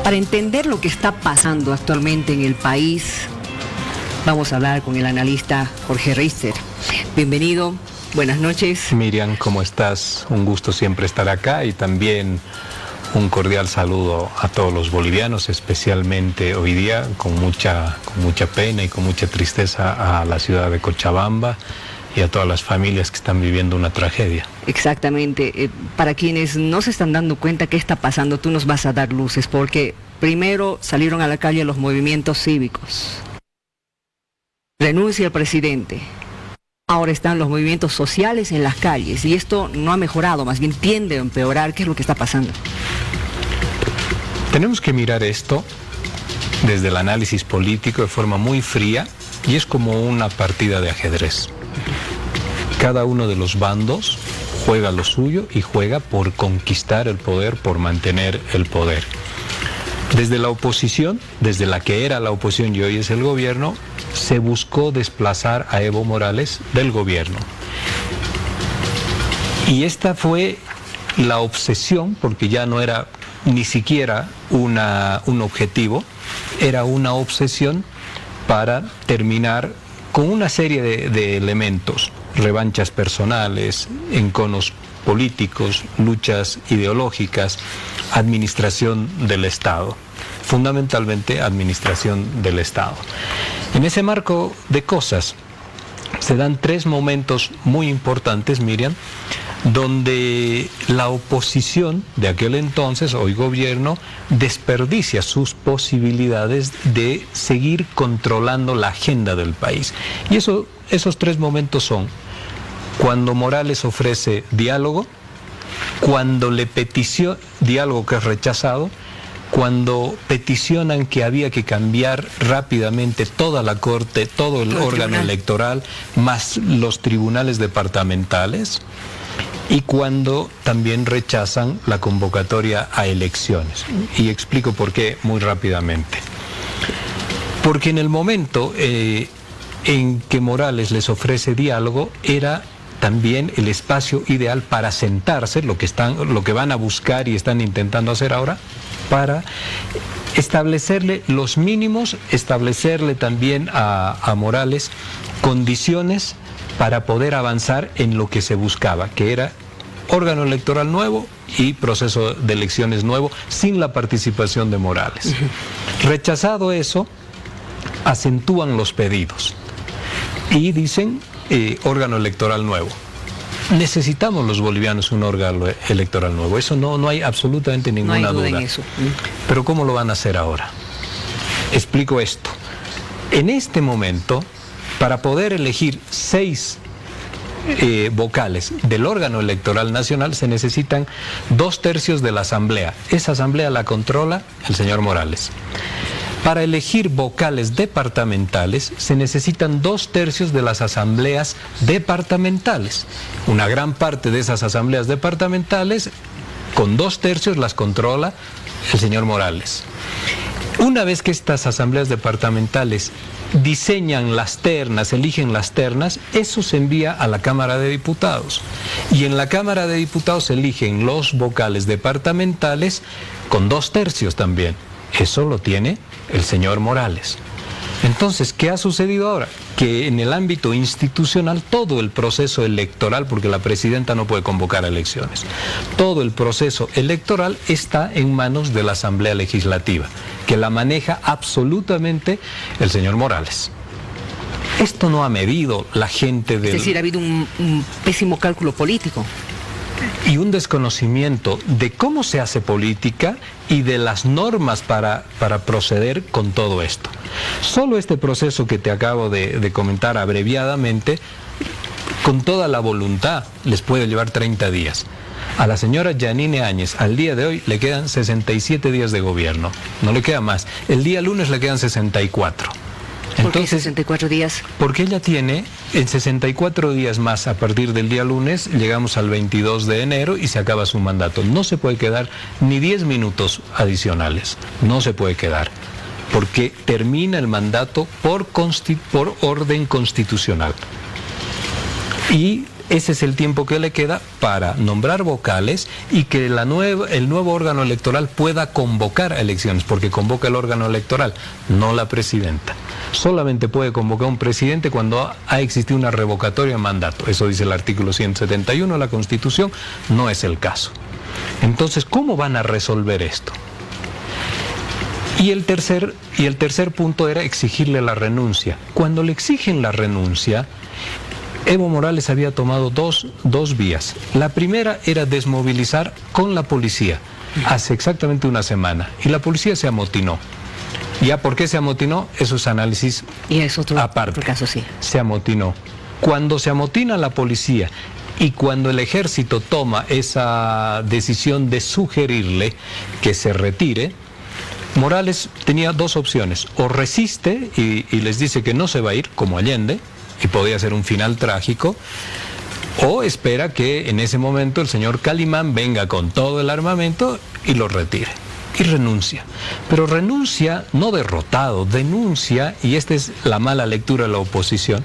Para entender lo que está pasando actualmente en el país, vamos a hablar con el analista Jorge Riester. Bienvenido, buenas noches. Miriam, ¿cómo estás? Un gusto siempre estar acá y también un cordial saludo a todos los bolivianos, especialmente hoy día con mucha pena y con mucha tristeza a la ciudad de Cochabamba y a todas las familias que están viviendo una tragedia. Exactamente. Para quienes no se están dando cuenta qué está pasando, tú nos vas a dar luces, porque primero salieron a la calle los movimientos cívicos. Renuncia el presidente. Ahora están los movimientos sociales en las calles y esto no ha mejorado, más bien tiende a empeorar. ¿Qué es lo que está pasando? Tenemos que mirar esto desde el análisis político de forma muy fría y es como una partida de ajedrez. Cada uno de los bandos juega lo suyo y juega por conquistar el poder, por mantener el poder. Desde la oposición, desde la que era la oposición y hoy es el gobierno, se buscó desplazar a Evo Morales del gobierno. Y esta fue la obsesión, porque ya no era ni siquiera un objetivo, era una obsesión para terminar con una serie de elementos, revanchas personales, enconos políticos, luchas ideológicas, administración del Estado, fundamentalmente administración del Estado. En ese marco de cosas se dan tres momentos muy importantes, Miriam, donde la oposición de aquel entonces, hoy gobierno, desperdicia sus posibilidades de seguir controlando la agenda del país. Y esos tres momentos son cuando Morales ofrece diálogo, cuando le peticiona diálogo que es rechazado, cuando peticionan que había que cambiar rápidamente toda la corte, todo el órgano electoral, más los tribunales departamentales, y cuando también rechazan la convocatoria a elecciones. Y explico por qué muy rápidamente. Porque en el momento en que Morales les ofrece diálogo, era también el espacio ideal para sentarse, lo que van a buscar y están intentando hacer ahora, para establecerle los mínimos, establecerle también a Morales condiciones para poder avanzar en lo que se buscaba, que era órgano electoral nuevo y proceso de elecciones nuevo, sin la participación de Morales. Rechazado eso, acentúan los pedidos y dicen órgano electoral nuevo. Necesitamos los bolivianos un órgano electoral nuevo, eso no hay absolutamente ninguna duda. En eso. Pero ¿cómo lo van a hacer ahora? Explico esto. En este momento, para poder elegir 6 vocales del órgano electoral nacional, se necesitan 2/3 de la asamblea. Esa asamblea la controla el señor Morales. Para elegir vocales departamentales se necesitan 2/3 de las asambleas departamentales. Una gran parte de esas asambleas departamentales, con 2/3 las controla el señor Morales. Una vez que estas asambleas departamentales diseñan las ternas, eligen las ternas, eso se envía a la Cámara de Diputados. Y en la Cámara de Diputados se eligen los vocales departamentales con 2/3 también. Eso lo tiene el señor Morales. Entonces, ¿qué ha sucedido ahora? Que en el ámbito institucional todo el proceso electoral, porque la presidenta no puede convocar elecciones, todo el proceso electoral está en manos de la Asamblea Legislativa, que la maneja absolutamente el señor Morales. Esto no ha medido la gente del... Es decir, ha habido un pésimo cálculo político. Y un desconocimiento de cómo se hace política y de las normas para proceder con todo esto. Solo este proceso que te acabo de comentar abreviadamente, con toda la voluntad, les puede llevar 30 días. A la señora Yanine Áñez, al día de hoy, le quedan 67 días de gobierno. No le queda más. El día lunes le quedan 64. ¿Por qué 64 días? Porque ella tiene, en 64 días más, a partir del día lunes, llegamos al 22 de enero y se acaba su mandato. No se puede quedar ni 10 minutos adicionales. No se puede quedar. Porque termina el mandato por orden constitucional. Y ese es el tiempo que le queda para nombrar vocales y que el nuevo órgano electoral pueda convocar a elecciones, porque convoca el órgano electoral, no la presidenta. Solamente puede convocar un presidente cuando ha existido una revocatoria de mandato. Eso dice el artículo 171 de la Constitución, no es el caso. Entonces, ¿cómo van a resolver esto? Y el tercer punto era exigirle la renuncia. Cuando le exigen la renuncia, Evo Morales había tomado dos vías. La primera era desmovilizar con la policía, hace exactamente una semana, y la policía se amotinó. ¿Ya por qué se amotinó? Eso es análisis aparte. Caso, sí. Se amotinó. Cuando se amotina la policía y cuando el ejército toma esa decisión de sugerirle que se retire, Morales tenía dos opciones: o resiste y les dice que no se va a ir, como Allende, y podía ser un final trágico, o espera que en ese momento el señor Calimán venga con todo el armamento y lo retire. Y renuncia. Pero renuncia no derrotado, denuncia, y esta es la mala lectura de la oposición,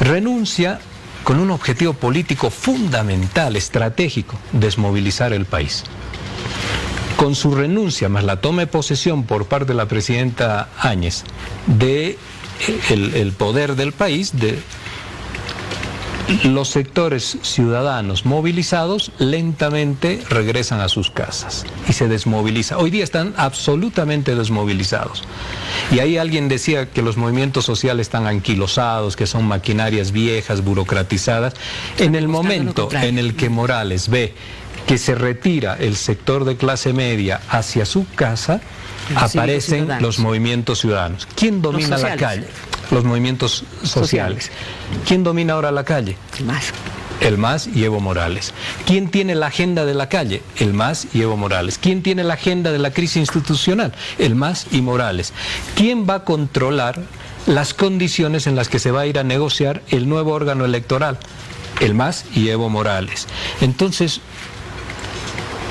renuncia con un objetivo político fundamental, estratégico: desmovilizar el país. Con su renuncia, más la toma de posesión por parte de la presidenta Áñez de el poder del país, de los sectores ciudadanos movilizados lentamente regresan a sus casas y se desmoviliza. Hoy día están absolutamente desmovilizados. Y ahí alguien decía que los movimientos sociales están anquilosados, que son maquinarias viejas, burocratizadas. En el momento en el que Morales ve que se retira el sector de clase media hacia su casa, aparecen los movimientos ciudadanos. ¿Quién domina la calle? Los movimientos sociales. ¿Quién domina ahora la calle? El MAS y Evo Morales. ¿Quién tiene la agenda de la calle? El MAS y Evo Morales. ¿Quién tiene la agenda de la crisis institucional? El MAS y Morales. ¿Quién va a controlar las condiciones en las que se va a ir a negociar el nuevo órgano electoral? El MAS y Evo Morales. Entonces,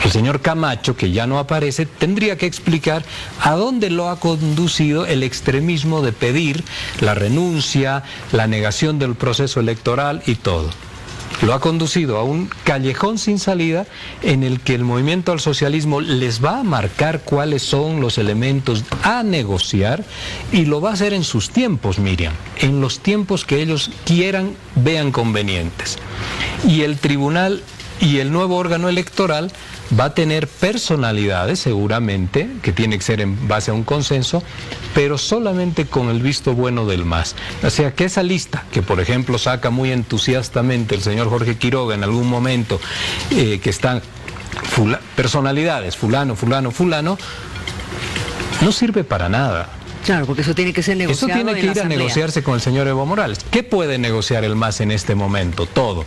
el señor Camacho, que ya no aparece, tendría que explicar a dónde lo ha conducido el extremismo de pedir la renuncia, la negación del proceso electoral y todo. Lo ha conducido a un callejón sin salida en el que el movimiento al socialismo les va a marcar cuáles son los elementos a negociar, y lo va a hacer en sus tiempos, Miriam, en los tiempos que ellos quieran, vean convenientes. Y el tribunal y el nuevo órgano electoral va a tener personalidades, seguramente, que tiene que ser en base a un consenso, pero solamente con el visto bueno del MAS. O sea, que esa lista, que por ejemplo saca muy entusiastamente el señor Jorge Quiroga en algún momento, que están personalidades, fulano, fulano, fulano, no sirve para nada. Claro, porque eso tiene que ser negociado. Eso tiene que ir a negociarse con el señor Evo Morales. ¿Qué puede negociar el MAS en este momento? Todo.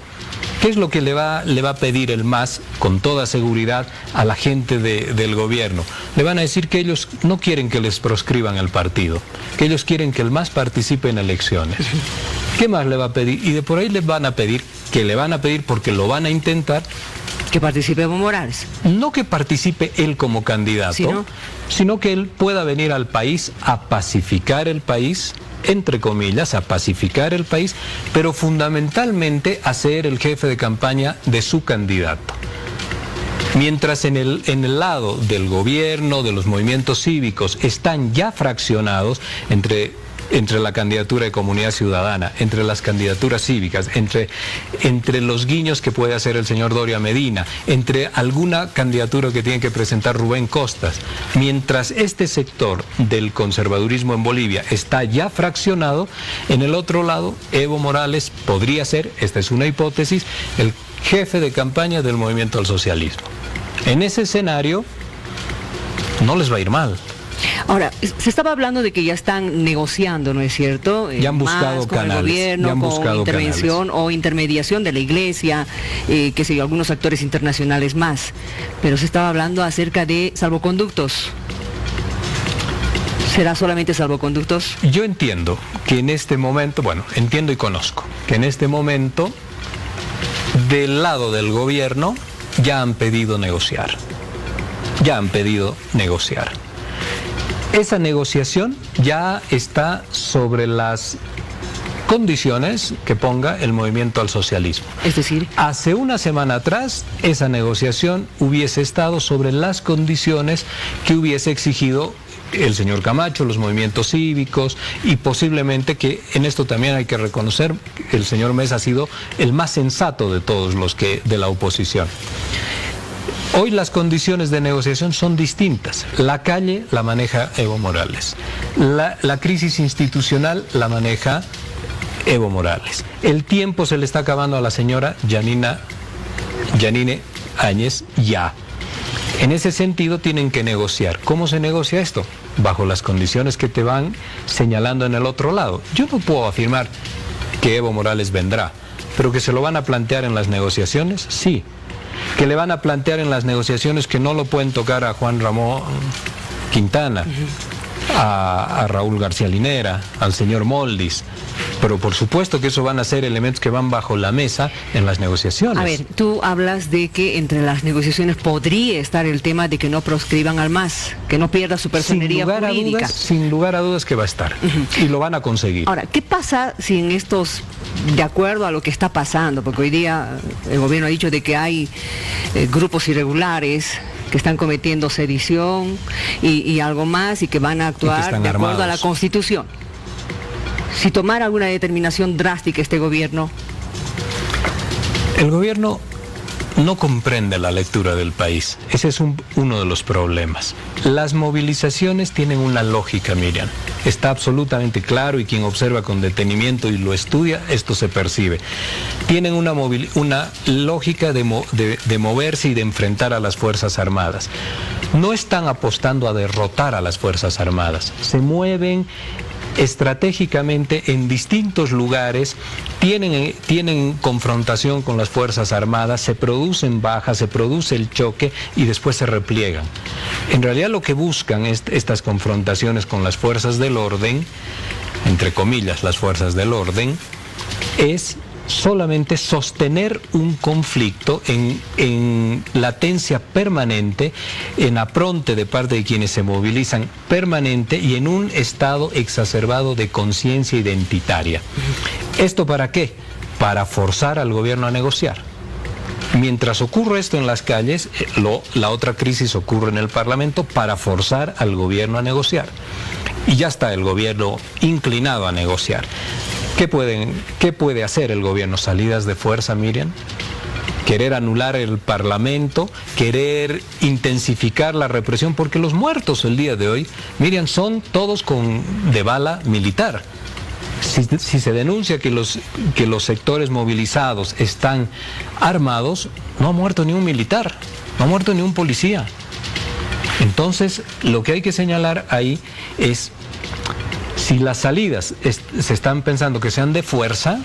¿Qué es lo que le va a pedir el MAS con toda seguridad a la gente del gobierno? Le van a decir que ellos no quieren que les proscriban el partido, que ellos quieren que el MAS participe en elecciones. ¿Qué más le va a pedir? Y de por ahí le van a pedir porque lo van a intentar, que participe Evo Morales. No que participe él como candidato, sino que él pueda venir al país a pacificar el país, entre comillas, a pacificar el país, pero fundamentalmente a ser el jefe de campaña de su candidato. Mientras en el lado del gobierno, de los movimientos cívicos, están ya fraccionados entre la candidatura de Comunidad Ciudadana, entre las candidaturas cívicas, entre los guiños que puede hacer el señor Doria Medina, entre alguna candidatura que tiene que presentar Rubén Costas. Mientras este sector del conservadurismo en Bolivia está ya fraccionado, en el otro lado, Evo Morales podría ser, esta es una hipótesis, el jefe de campaña del movimiento al socialismo. En ese escenario, no les va a ir mal. Ahora, se estaba hablando de que ya están negociando, ¿no es cierto? Ya han buscado con canales, el gobierno, con intervención o intermediación de la iglesia, que sé yo, algunos actores internacionales más. Pero se estaba hablando acerca de salvoconductos. ¿Será solamente salvoconductos? Yo entiendo que en este momento, entiendo y conozco, que en este momento, del lado del gobierno, ya han pedido negociar. Esa negociación ya está sobre las condiciones que ponga el movimiento al socialismo. Es decir, hace una semana atrás, esa negociación hubiese estado sobre las condiciones que hubiese exigido el señor Camacho, los movimientos cívicos, y posiblemente, que en esto también hay que reconocer, el señor Mesa ha sido el más sensato de todos los que de la oposición. Hoy las condiciones de negociación son distintas. La calle la maneja Evo Morales. La crisis institucional la maneja Evo Morales. El tiempo se le está acabando a la señora Yanine Áñez ya. En ese sentido tienen que negociar. ¿Cómo se negocia esto? Bajo las condiciones que te van señalando en el otro lado. Yo no puedo afirmar que Evo Morales vendrá, pero que se lo van a plantear en las negociaciones, sí. Que le van a plantear en las negociaciones que no lo pueden tocar a Juan Ramón Quintana, a Raúl García Linera, al señor Moldis, pero por supuesto que eso van a ser elementos que van bajo la mesa en las negociaciones. A ver, tú hablas de que entre las negociaciones podría estar el tema de que no proscriban al MAS, que no pierda su personería jurídica. Sin lugar a dudas que va a estar, y lo van a conseguir. Ahora, ¿qué pasa si en estos, de acuerdo a lo que está pasando, porque hoy día el gobierno ha dicho de que hay grupos irregulares que están cometiendo sedición y algo más, y que van a actuar de acuerdo a la Constitución? Si tomara alguna determinación drástica este gobierno. El gobierno no comprende la lectura del país. Ese es uno de los problemas. Las movilizaciones tienen una lógica, Miriam. Está absolutamente claro, y quien observa con detenimiento y lo estudia, esto se percibe. Tienen una lógica de moverse y de enfrentar a las Fuerzas Armadas. No están apostando a derrotar a las Fuerzas Armadas. Se mueven estratégicamente en distintos lugares, tienen confrontación con las Fuerzas Armadas, se producen bajas, se produce el choque y después se repliegan. En realidad lo que buscan estas confrontaciones con las fuerzas del orden, entre comillas las fuerzas del orden, es solamente sostener un conflicto en latencia permanente, en apronte de parte de quienes se movilizan permanente, y en un estado exacerbado de conciencia identitaria. ¿Esto para qué? Para forzar al gobierno a negociar. Mientras ocurre esto en las calles, la otra crisis ocurre en el Parlamento para forzar al gobierno a negociar. Y ya está el gobierno inclinado a negociar. ¿Qué puede hacer el gobierno? ¿Salidas de fuerza, Miriam? ¿Querer anular el Parlamento? ¿Querer intensificar la represión? Porque los muertos el día de hoy, Miriam, son todos de bala militar. Si se denuncia que los sectores movilizados están armados, no ha muerto ni un militar, no ha muerto ni un policía. Entonces, lo que hay que señalar ahí es, si las salidas se están pensando que sean de fuerza,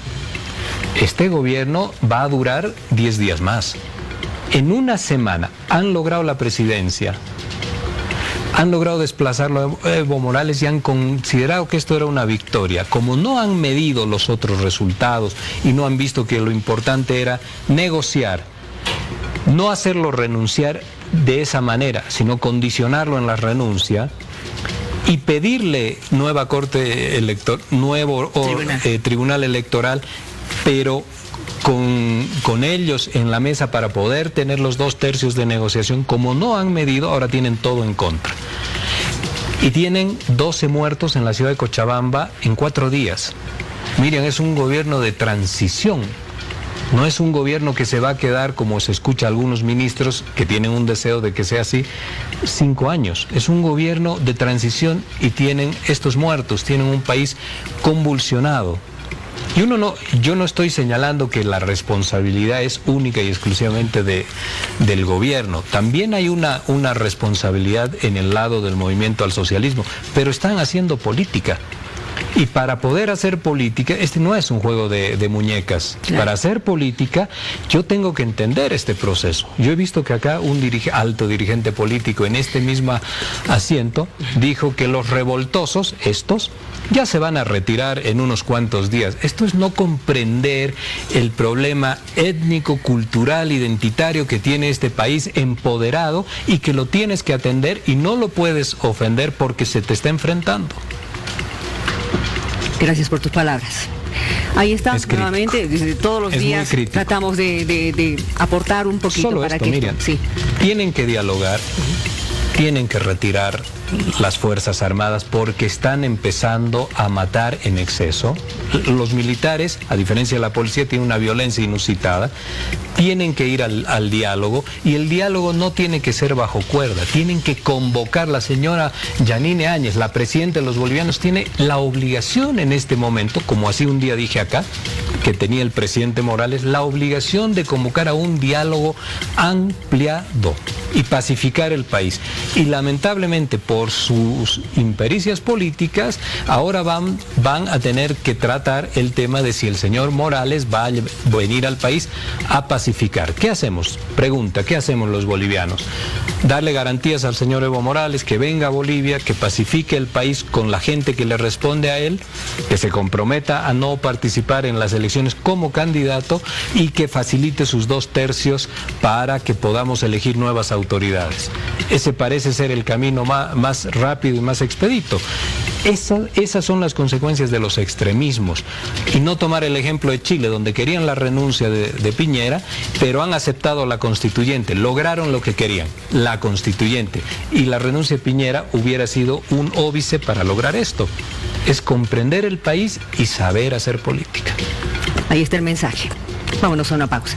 este gobierno va a durar 10 días más. En una semana han logrado la presidencia, han logrado desplazarlo a Evo Morales y han considerado que esto era una victoria. Como no han medido los otros resultados y no han visto que lo importante era negociar, no hacerlo renunciar de esa manera, sino condicionarlo en la renuncia, y pedirle nueva corte tribunal electoral, pero con ellos en la mesa para poder tener los 2/3 de negociación. Como no han medido, ahora tienen todo en contra. Y tienen 12 muertos en la ciudad de Cochabamba en 4 días. Miren, es un gobierno de transición. No es un gobierno que se va a quedar, como se escucha a algunos ministros que tienen un deseo de que sea así, 5 años. Es un gobierno de transición y tienen estos muertos, tienen un país convulsionado. Y yo no estoy señalando que la responsabilidad es única y exclusivamente del gobierno. También hay una responsabilidad en el lado del movimiento al socialismo, pero están haciendo política. Y para poder hacer política, este no es un juego de muñecas. Claro. Para hacer política, yo tengo que entender este proceso. Yo he visto que acá un alto dirigente político en este mismo asiento dijo que los revoltosos, estos, ya se van a retirar en unos cuantos días. Esto es no comprender el problema étnico, cultural, identitario que tiene este país empoderado, y que lo tienes que atender y no lo puedes ofender porque se te está enfrentando. Gracias por tus palabras. Ahí está, nuevamente, todos los días tratamos de aportar un poquito. Solo para esto, que Miriam, sí. Tienen que dialogar, tienen que retirar las Fuerzas Armadas porque están empezando a matar en exceso. Los militares, a diferencia de la policía, tienen una violencia inusitada. Tienen que ir al diálogo, y el diálogo no tiene que ser bajo cuerda, tienen que convocar. La señora Yanine Áñez, la presidenta de los bolivianos, tiene la obligación en este momento, como así un día dije acá, que tenía el presidente Morales, la obligación de convocar a un diálogo ampliado y pacificar el país. Y lamentablemente, por sus impericias políticas, ahora van a tener que tratar el tema de si el señor Morales va a venir al país a pacificar. ¿Qué hacemos? Pregunta, ¿qué hacemos los bolivianos? Darle garantías al señor Evo Morales, que venga a Bolivia, que pacifique el país con la gente que le responde a él, que se comprometa a no participar en las elecciones como candidato y que facilite sus 2/3 para que podamos elegir nuevas autoridades. Ese parece ser el camino más rápido y más expedito. Esas son las consecuencias de los extremismos, y no tomar el ejemplo de Chile, donde querían la renuncia de Piñera, pero han aceptado la constituyente, lograron lo que querían, la constituyente, y la renuncia de Piñera hubiera sido un óbice para lograr esto. Es comprender el país y saber hacer política. Ahí está el mensaje. Vámonos a una pausa.